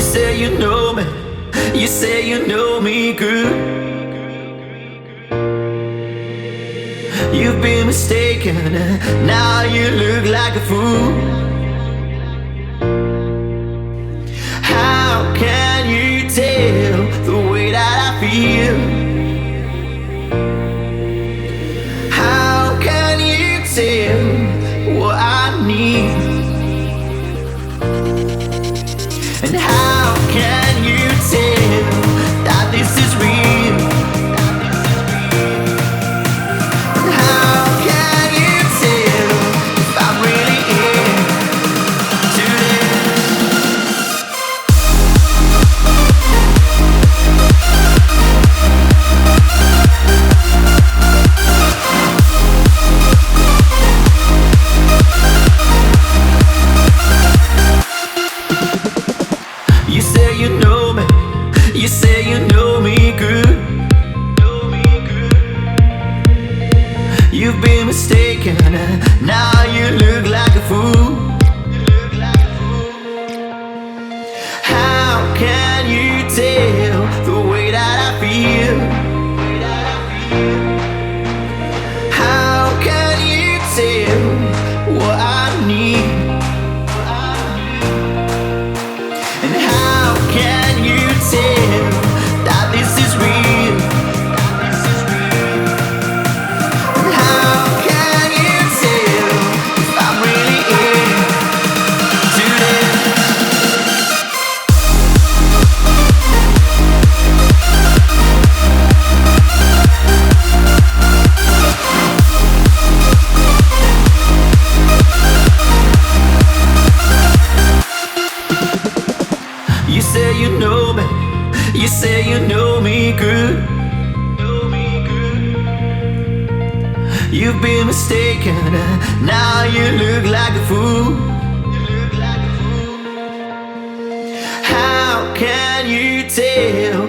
You say you know me, you say you know me good. You've been mistaken, now you look like a fool. How can you tell the way that I feel? How can you tell what I need? And how can you tell that this is real? And how can you tell if I'm really into You say you know me, you say you know me good. You've been mistaken, now you look like a fool. How can you tell the way that I feel? How can you tell what I need? And how can you tell that this is real? And how can you tell if I'm really into this? You say you know me, you say you know me good. You've been mistaken, now you look like a fool. How can you tell